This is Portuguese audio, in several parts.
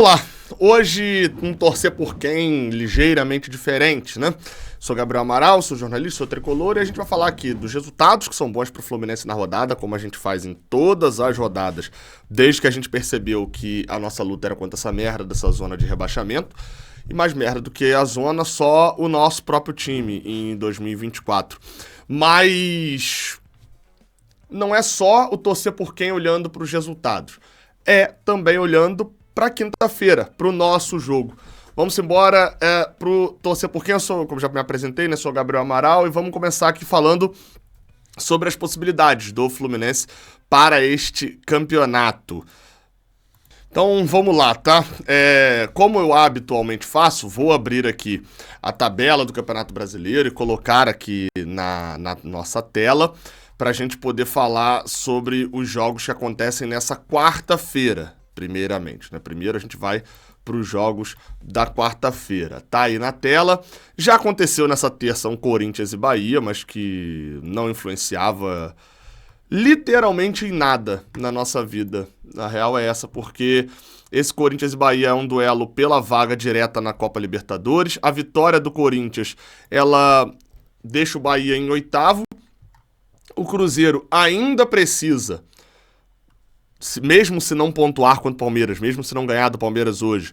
Olá, hoje um torcer por quem ligeiramente diferente, né? Sou Gabriel Amaral, sou jornalista, sou tricolor e a gente vai falar aqui dos resultados que são bons para o Fluminense na rodada, como a gente faz em todas as rodadas, desde que a gente percebeu que a nossa luta era contra essa merda dessa zona de rebaixamento. E mais merda do que a zona, só o nosso próprio time em 2024. Mas não é só o torcer por quem olhando para os resultados, é também olhando para quinta-feira, para o nosso jogo. Vamos embora pro torcer por quem. Eu sou, como já me apresentei, né? Sou o Gabriel Amaral e vamos começar aqui falando sobre as possibilidades do Fluminense para este campeonato. Então vamos lá, tá? Como eu habitualmente faço, vou abrir aqui a tabela do Campeonato Brasileiro e colocar aqui na nossa tela para a gente poder falar sobre os jogos que acontecem nessa quarta-feira, primeiramente, né? Primeiro a gente vai para os jogos da quarta-feira. Tá aí na tela. Já aconteceu nessa terça um Corinthians e Bahia, mas que não influenciava literalmente em nada na nossa vida. A real é essa, porque esse Corinthians e Bahia é um duelo pela vaga direta na Copa Libertadores. A vitória do Corinthians, ela deixa o Bahia em oitavo. O Cruzeiro ainda precisa, mesmo se não pontuar contra o Palmeiras, mesmo se não ganhar do Palmeiras hoje,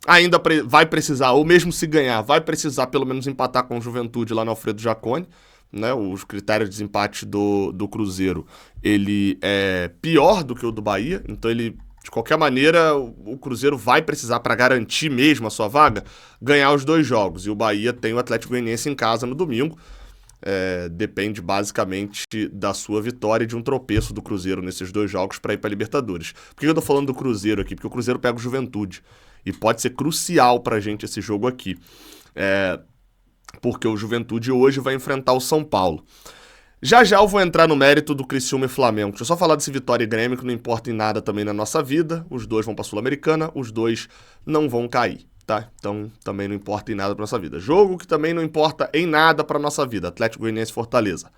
ainda vai precisar, ou mesmo se ganhar, vai precisar pelo menos empatar com o Juventude lá no Alfredo Jaconi, né? Os critérios de desempate do Cruzeiro, ele é pior do que o do Bahia, então ele, de qualquer maneira, o Cruzeiro vai precisar, para garantir mesmo a sua vaga, ganhar os dois jogos, e o Bahia tem o Atlético Goianiense em casa no domingo. Depende basicamente da sua vitória e de um tropeço do Cruzeiro nesses dois jogos para ir para a Libertadores. Por que eu tô falando do Cruzeiro aqui? Porque o Cruzeiro pega o Juventude e pode ser crucial pra gente esse jogo aqui. Porque o Juventude hoje vai enfrentar o São Paulo. Já eu vou entrar no mérito do Criciúma e Flamengo. Deixa eu só falar desse Vitória e Grêmio, que não importa em nada também na nossa vida. Os dois vão para a Sul-Americana, os dois não vão cair. Tá? Então também não importa em nada pra nossa vida. Jogo que também não importa em nada pra nossa vida. Atlético Goianiense e Fortaleza.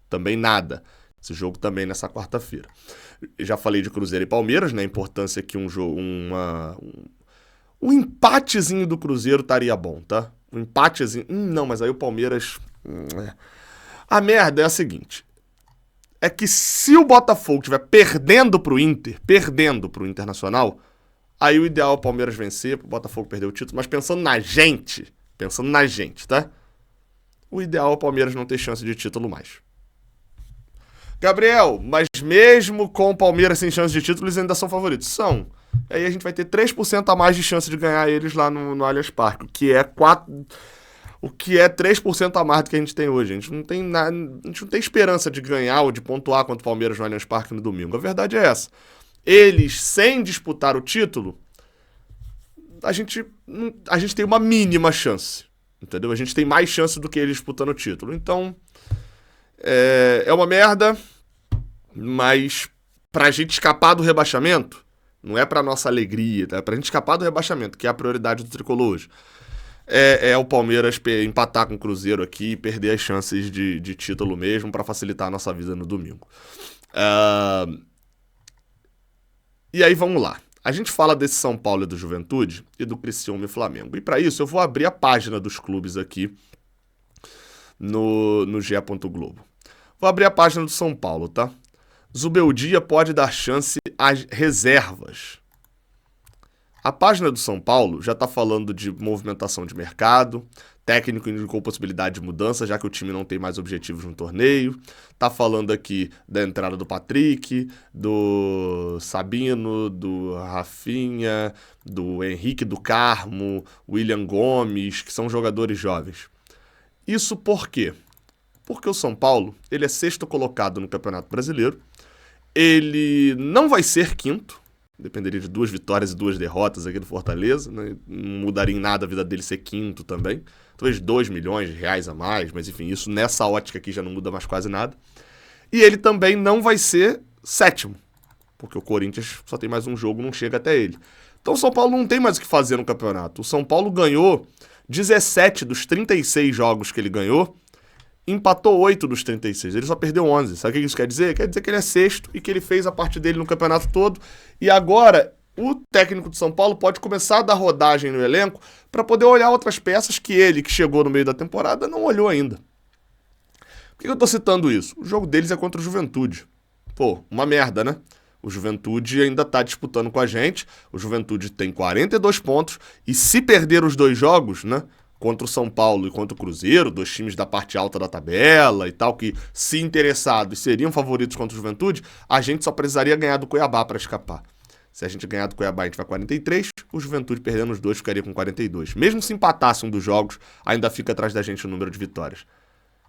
Também nada. Esse jogo também nessa quarta-feira. Já falei de Cruzeiro e Palmeiras, né? A importância que um empatezinho do Cruzeiro estaria bom, tá? Um empatezinho. Não, mas aí o Palmeiras. A merda é a seguinte. É que se o Botafogo estiver perdendo pro Internacional, aí o ideal é o Palmeiras vencer, o Botafogo perder o título, mas pensando na gente, tá? O ideal é o Palmeiras não ter chance de título mais. Gabriel, mas mesmo com o Palmeiras sem chance de título, eles ainda são favoritos? São. Aí a gente vai ter 3% a mais de chance de ganhar eles lá no Allianz Parque, o que é 3% a mais do que a gente tem hoje. A gente não tem esperança de ganhar ou de pontuar contra o Palmeiras no Allianz Parque no domingo. A verdade é essa. Eles, sem disputar o título, a gente tem uma mínima chance, entendeu? A gente tem mais chance do que eles disputando o título. Então, é uma merda, mas pra gente escapar do rebaixamento, não é pra nossa alegria, tá? É pra gente escapar do rebaixamento, que é a prioridade do tricolor hoje. É o Palmeiras empatar com o Cruzeiro aqui e perder as chances de título mesmo pra facilitar a nossa vida no domingo. E aí vamos lá. A gente fala desse São Paulo e do Juventude e do Criciúma e Flamengo. E para isso eu vou abrir a página dos clubes aqui no GE. Globo. Vou abrir a página do São Paulo, tá? Zubeldia pode dar chance às reservas. A página do São Paulo já tá falando de movimentação de mercado, técnico indicou possibilidade de mudança, já que o time não tem mais objetivos no torneio. Tá falando aqui da entrada do Patrick, do Sabino, do Rafinha, do Henrique do Carmo, William Gomes, que são jogadores jovens. Isso por quê? Porque o São Paulo, ele é sexto colocado no Campeonato Brasileiro. Ele não vai ser quinto. Dependeria de 2 vitórias e 2 derrotas aqui do Fortaleza, né? Não mudaria em nada a vida dele ser quinto também. Talvez 2 milhões de reais a mais, mas enfim, isso nessa ótica aqui já não muda mais quase nada. E ele também não vai ser sétimo, porque o Corinthians só tem mais um jogo, não chega até ele. Então o São Paulo não tem mais o que fazer no campeonato. O São Paulo ganhou 17 dos 36 jogos que ele ganhou, empatou 8 dos 36, ele só perdeu 11. Sabe o que isso quer dizer? Quer dizer que ele é sexto e que ele fez a parte dele no campeonato todo. E agora o técnico de São Paulo pode começar a dar rodagem no elenco para poder olhar outras peças que ele, que chegou no meio da temporada, não olhou ainda. Por que eu tô citando isso? O jogo deles é contra o Juventude. Pô, uma merda, né? O Juventude ainda tá disputando com a gente. O Juventude tem 42 pontos. E se perder os dois jogos, né? Contra o São Paulo e contra o Cruzeiro, dois times da parte alta da tabela e tal, que se interessados seriam favoritos contra o Juventude, a gente só precisaria ganhar do Cuiabá para escapar. Se a gente ganhar do Cuiabá, a gente vai 43, o Juventude perdendo os dois ficaria com 42. Mesmo se empatasse um dos jogos, ainda fica atrás da gente o número de vitórias.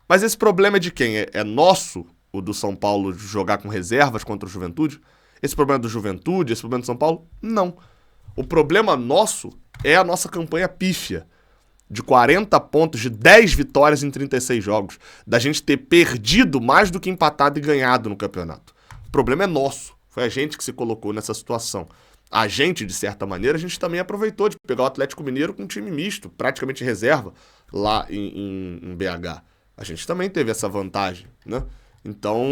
Mas esse problema é de quem? É nosso, o do São Paulo, jogar com reservas contra o Juventude? Esse problema é do Juventude, esse problema do São Paulo? Não. O problema nosso é a nossa campanha pífia. De 40 pontos, de 10 vitórias em 36 jogos. Da gente ter perdido mais do que empatado e ganhado no campeonato. O problema é nosso. Foi a gente que se colocou nessa situação. A gente, de certa maneira, a gente também aproveitou de pegar o Atlético Mineiro com um time misto, praticamente reserva, lá em BH. A gente também teve essa vantagem, né? Então,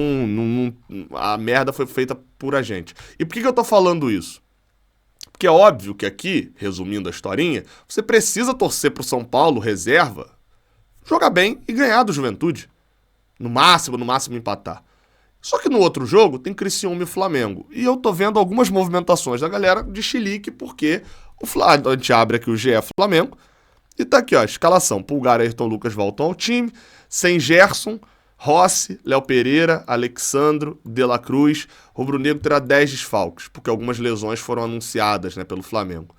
a merda foi feita por a gente. E por que eu tô falando isso? Porque é óbvio que aqui, resumindo a historinha, você precisa torcer pro São Paulo, reserva, jogar bem e ganhar do Juventude. No máximo empatar. Só que no outro jogo tem Criciúma e Flamengo. E eu tô vendo algumas movimentações da galera de chilique, porque a gente abre aqui o GE Flamengo e tá aqui, ó, escalação. Pulgar e Ayrton Lucas voltam ao time, sem Gerson, Rossi, Léo Pereira, Alexandro, De La Cruz. Rubro Negro terá 10 desfalques, porque algumas lesões foram anunciadas, né, pelo Flamengo.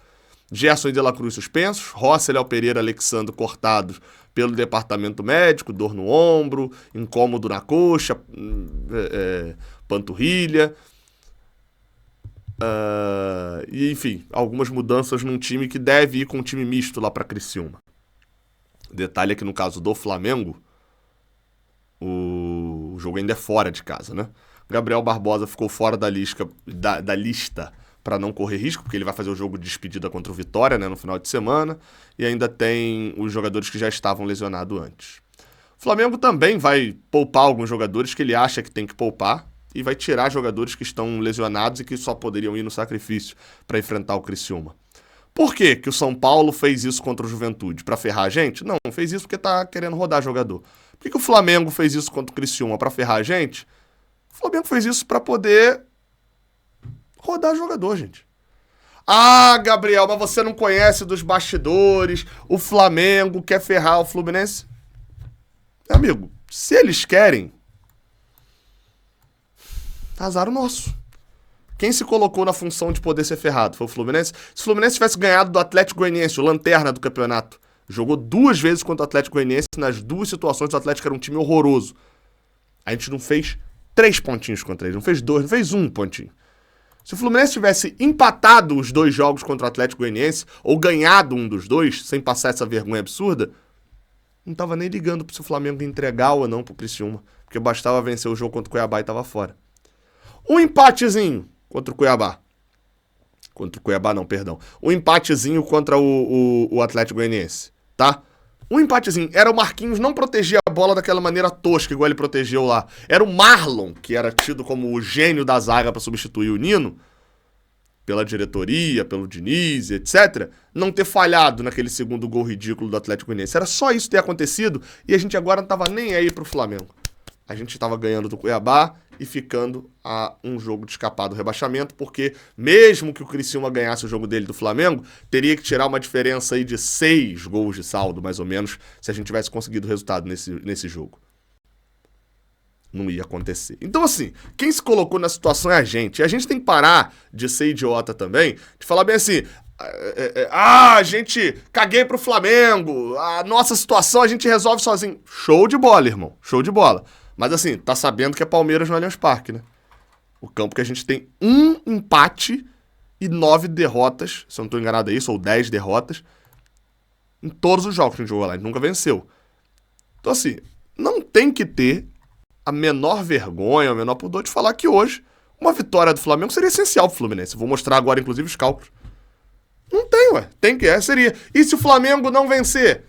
Gerson e De La Cruz suspensos, Rossi, Léo Pereira, Alexandro cortados pelo departamento médico, dor no ombro, incômodo na coxa, panturrilha. E enfim, algumas mudanças num time que deve ir com um time misto lá para Criciúma. Detalhe é que no caso do Flamengo, o jogo ainda é fora de casa, né? Gabriel Barbosa ficou fora da lista para não correr risco, porque ele vai fazer o jogo de despedida contra o Vitória, né, no final de semana, e ainda tem os jogadores que já estavam lesionados antes. O Flamengo também vai poupar alguns jogadores que ele acha que tem que poupar, e vai tirar jogadores que estão lesionados e que só poderiam ir no sacrifício para enfrentar o Criciúma. Por que que o São Paulo fez isso contra o Juventude? Para ferrar a gente? Não fez isso porque tá querendo rodar jogador. Por que o Flamengo fez isso contra o Criciúma? Para ferrar a gente? O Flamengo fez isso para poder rodar jogador, gente. Ah, Gabriel, mas você não conhece dos bastidores, o Flamengo quer ferrar o Fluminense? Amigo, se eles querem, azar o nosso. Quem se colocou na função de poder ser ferrado foi o Fluminense. Se o Fluminense tivesse ganhado do Atlético Goianiense, o lanterna do campeonato, jogou 2 vezes contra o Atlético Goianiense, nas 2 situações o Atlético era um time horroroso. A gente não fez 3 pontinhos contra ele, não fez 2, não fez 1 pontinho. Se o Fluminense tivesse empatado os 2 jogos contra o Atlético Goianiense, ou ganhado um dos 2, sem passar essa vergonha absurda, não tava nem ligando se o Flamengo ia entregar ou não pro Criciúma, porque bastava vencer o jogo contra o Cuiabá e tava fora. Um empatezinho contra o Cuiabá. Contra o Cuiabá não, perdão. Um empatezinho contra o Atlético Goianiense, tá? Um empatezinho. Era o Marquinhos não proteger a bola daquela maneira tosca, igual ele protegeu lá. Era o Marlon, que era tido como o gênio da zaga para substituir o Nino, pela diretoria, pelo Diniz, etc., não ter falhado naquele segundo gol ridículo do Atlético Goianiense. Era só isso ter acontecido e a gente agora não tava nem aí pro Flamengo. A gente estava ganhando do Cuiabá e ficando a um jogo de escapar do rebaixamento, porque mesmo que o Criciúma ganhasse o jogo dele do Flamengo, teria que tirar uma diferença aí de 6 gols de saldo, mais ou menos, se a gente tivesse conseguido o resultado nesse jogo. Não ia acontecer. Então, assim, quem se colocou na situação é a gente. E a gente tem que parar de ser idiota também, de falar bem assim, a gente caguei pro Flamengo, a nossa situação a gente resolve sozinho. Show de bola, irmão, show de bola. Mas assim, tá sabendo que é Palmeiras no Allianz Parque, né? O campo que a gente tem 1 empate e 9 derrotas, se eu não tô enganado é isso, ou 10 derrotas, em todos os jogos que a gente jogou lá, a gente nunca venceu. Então assim, não tem que ter a menor vergonha, o menor pudor de falar que hoje uma vitória do Flamengo seria essencial pro Fluminense. Vou mostrar agora, inclusive, os cálculos. Não tem, ué. Tem que, seria. E se o Flamengo não vencer?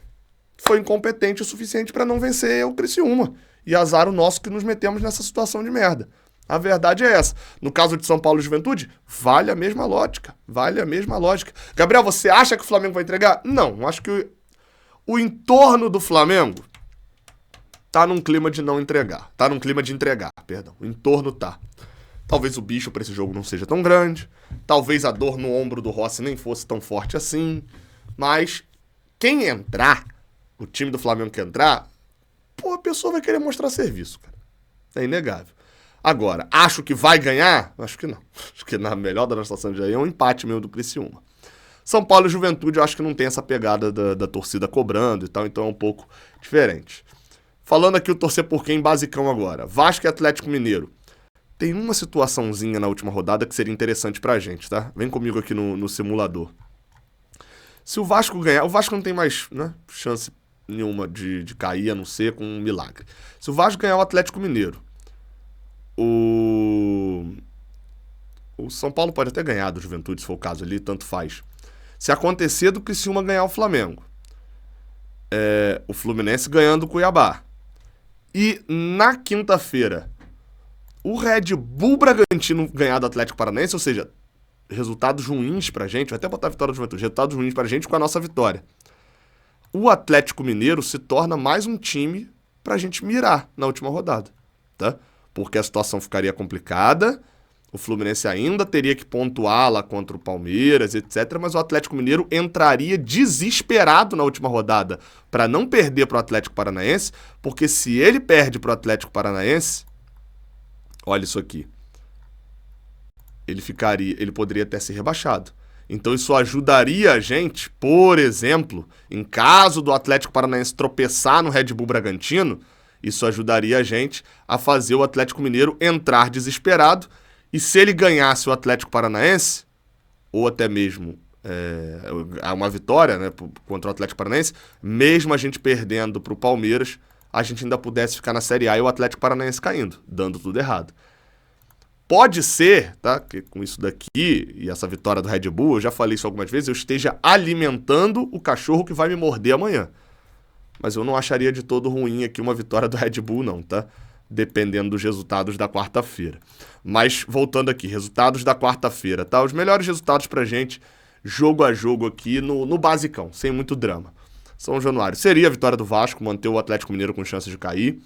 Foi incompetente o suficiente pra não vencer o Criciúma. E azar o nosso que nos metemos nessa situação de merda. A verdade é essa. No caso de São Paulo e Juventude, vale a mesma lógica. Vale a mesma lógica. Gabriel, você acha que o Flamengo vai entregar? Não, acho que o entorno do Flamengo tá num clima de não entregar. Tá num clima de entregar, perdão. O entorno tá. Talvez o bicho para esse jogo não seja tão grande. Talvez a dor no ombro do Rossi nem fosse tão forte assim. Mas quem entrar, o time do Flamengo que entrar, pô, a pessoa vai querer mostrar serviço, cara. É inegável. Agora, acho que vai ganhar? Acho que não. Acho que na melhor da nossa situação de aí é um empate mesmo do Criciúma. São Paulo e Juventude eu acho que não tem essa pegada da torcida cobrando e tal, então é um pouco diferente. Falando aqui o torcer por quem basicão agora. Vasco e Atlético Mineiro. Tem uma situaçãozinha na última rodada que seria interessante pra gente, tá? Vem comigo aqui no simulador. Se o Vasco ganhar, o Vasco não tem mais, né, chance nenhuma de cair, a não ser com um milagre. Se o Vasco ganhar o Atlético Mineiro, o São Paulo pode até ganhar do Juventude, se for o caso ali, tanto faz. Se acontecer do Criciúma ganhar o Flamengo, o Fluminense ganhando o Cuiabá, e na quinta-feira o Red Bull Bragantino ganhar do Atlético Paranaense, ou seja, resultados ruins pra gente, vai até botar a vitória do Juventude, resultados ruins pra gente com a nossa vitória. O Atlético Mineiro se torna mais um time pra gente mirar na última rodada, tá? Porque a situação ficaria complicada, o Fluminense ainda teria que pontuar lá contra o Palmeiras, etc. Mas o Atlético Mineiro entraria desesperado na última rodada pra não perder pro Atlético Paranaense, porque se ele perde pro Atlético Paranaense, olha isso aqui, ele poderia até ser rebaixado. Então isso ajudaria a gente, por exemplo, em caso do Atlético Paranaense tropeçar no Red Bull Bragantino, isso ajudaria a gente a fazer o Atlético Mineiro entrar desesperado, e se ele ganhasse o Atlético Paranaense, ou até mesmo uma vitória, né, contra o Atlético Paranaense, mesmo a gente perdendo para o Palmeiras, a gente ainda pudesse ficar na Série A e o Atlético Paranaense caindo, dando tudo errado. Pode ser, tá, que com isso daqui e essa vitória do Red Bull, eu já falei isso algumas vezes, eu esteja alimentando o cachorro que vai me morder amanhã. Mas eu não acharia de todo ruim aqui uma vitória do Red Bull não, tá? Dependendo dos resultados da quarta-feira. Mas, voltando aqui, resultados da quarta-feira, tá? Os melhores resultados pra gente, jogo a jogo aqui no basicão, sem muito drama. São Januário seria a vitória do Vasco, manter o Atlético Mineiro com chances de cair.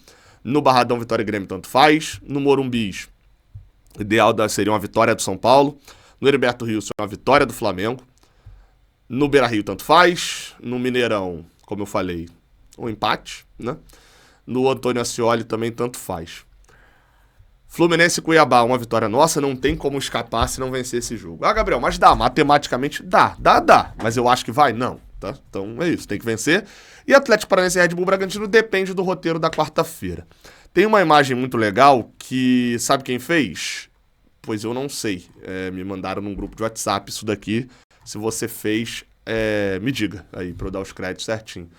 No Barradão, Vitória e Grêmio, tanto faz. No Morumbis, ideal seria uma vitória do São Paulo. No Heriberto Rio, seria uma vitória do Flamengo. No Beira-Rio, tanto faz. No Mineirão, como eu falei, um empate, né? No Antônio Ascioli também tanto faz. Fluminense e Cuiabá, uma vitória nossa, não tem como escapar se não vencer esse jogo. Ah, Gabriel, mas dá, matematicamente dá. Mas eu acho que vai? Não, tá? Então é isso, tem que vencer. E Atlético Paranaense e Red Bull Bragantino depende do roteiro da quarta-feira. Tem uma imagem muito legal que, sabe quem fez? Pois eu não sei. Me mandaram num grupo de WhatsApp isso daqui. Se você fez, me diga aí pra eu dar os créditos certinho.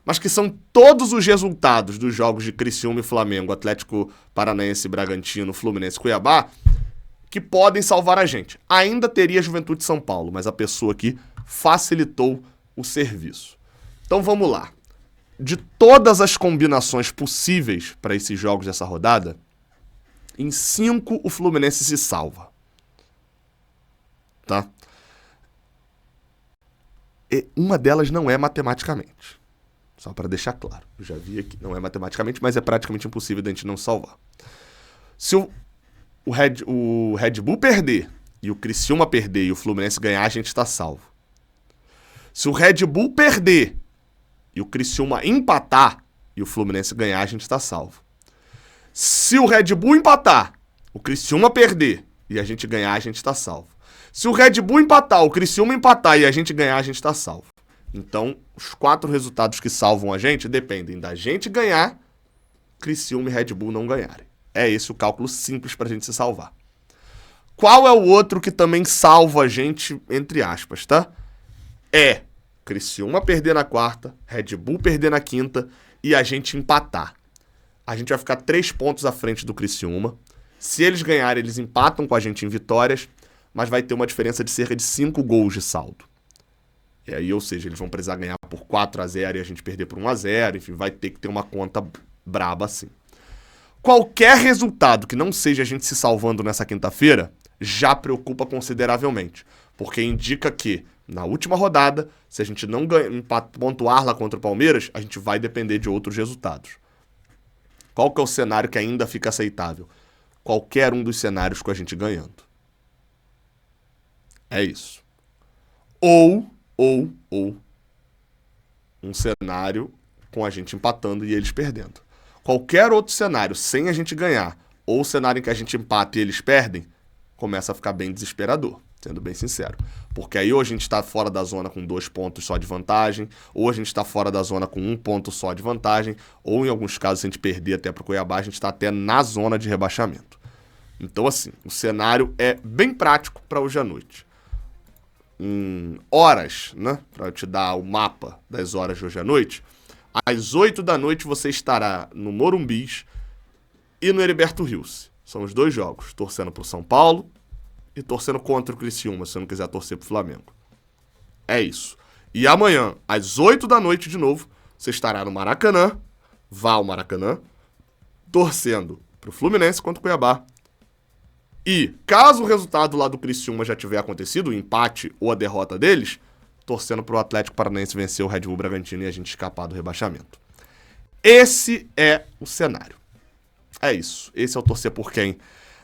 Mas que são todos os resultados dos jogos de Criciúma e Flamengo, Atlético Paranaense, Bragantino, Fluminense e Cuiabá, que podem salvar a gente. Ainda teria Juventude de São Paulo, mas a pessoa aqui facilitou o serviço. Então vamos lá. De todas as combinações possíveis para esses jogos dessa rodada, em 5 o Fluminense se salva. Tá? E uma delas não é matematicamente. Só para deixar claro. Eu já vi aqui. Não é matematicamente, mas é praticamente impossível da gente não salvar. Se o Red Bull perder e o Criciúma perder e o Fluminense ganhar, a gente está salvo. Se o Red Bull perder e o Criciúma empatar e o Fluminense ganhar, a gente está salvo. Se o Red Bull empatar, o Criciúma perder e a gente ganhar, a gente está salvo. Se o Red Bull empatar, o Criciúma empatar e a gente ganhar, a gente está salvo. Então, os 4 resultados que salvam a gente dependem da gente ganhar, Criciúma e Red Bull não ganharem. É esse o cálculo simples pra gente se salvar. Qual é o outro que também salva a gente, entre aspas, tá? Criciúma perder na quarta, Red Bull perder na quinta e a gente empatar. A gente vai ficar 3 pontos à frente do Criciúma. Se eles ganharem, eles empatam com a gente em vitórias, mas vai ter uma diferença de cerca de 5 gols de saldo. E aí, ou seja, eles vão precisar ganhar por 4-0 e a gente perder por 1-0, enfim, vai ter que ter uma conta braba assim. Qualquer resultado que não seja a gente se salvando nessa quinta-feira já preocupa consideravelmente, porque indica que na última rodada, se a gente não pontuar lá contra o Palmeiras, a gente vai depender de outros resultados. Qual que é o cenário que ainda fica aceitável? Qualquer um dos cenários com a gente ganhando. É isso. Ou um cenário com a gente empatando e eles perdendo. Qualquer outro cenário sem a gente ganhar, ou cenário em que a gente empata e eles perdem, começa a ficar bem desesperador, sendo bem sincero. Porque aí ou a gente está fora da zona com 2 pontos só de vantagem, ou a gente está fora da zona com 1 ponto só de vantagem, ou em alguns casos, se a gente perder até para o Cuiabá, a gente está até na zona de rebaixamento. Então, assim, o cenário é bem prático para hoje à noite. Em horas, né, para eu te dar o mapa das horas de hoje à noite, às 8 da noite você estará no Morumbis e no Heriberto Rios. São os 2 jogos, torcendo pro São Paulo e torcendo contra o Criciúma, se você não quiser torcer pro Flamengo. É isso. E amanhã, às 8 da noite de novo, você estará no Maracanã, vá ao Maracanã, torcendo pro Fluminense contra o Cuiabá. E, caso o resultado lá do Criciúma já tiver acontecido, o empate ou a derrota deles, torcendo pro Atlético Paranaense vencer o Red Bull Bragantino e a gente escapar do rebaixamento. Esse é o cenário. É isso. Esse é o torcer por quem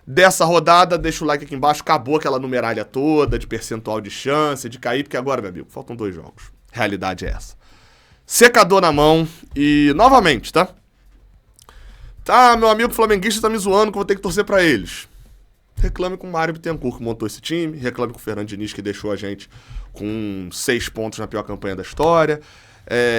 dessa rodada. Deixa o like aqui embaixo. Acabou aquela numeralha toda de percentual de chance de cair, porque agora, meu amigo, faltam 2 jogos. Realidade é essa. Secador na mão e, novamente, tá? Tá, meu amigo flamenguista tá me zoando que eu vou ter que torcer pra eles. Reclame com o Mário Bittencourt, que montou esse time. Reclame com o Fernando Diniz, que deixou a gente com 6 pontos na pior campanha da história.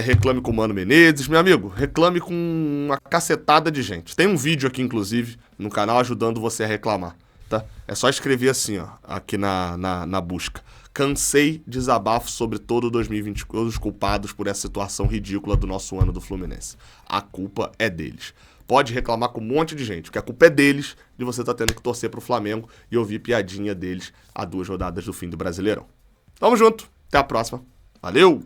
Reclame com o Mano Menezes. Meu amigo, reclame com uma cacetada de gente. Tem um vídeo aqui, inclusive, no canal ajudando você a reclamar, tá? É só escrever assim, ó, aqui na busca. Cansei desabafo sobre todo 2020, os culpados por essa situação ridícula do nosso ano do Fluminense. A culpa é deles. Pode reclamar com um monte de gente, porque a culpa é deles de você estar tendo que torcer pro Flamengo e ouvir piadinha deles a 2 rodadas do fim do Brasileirão. Tamo junto, até a próxima. Valeu!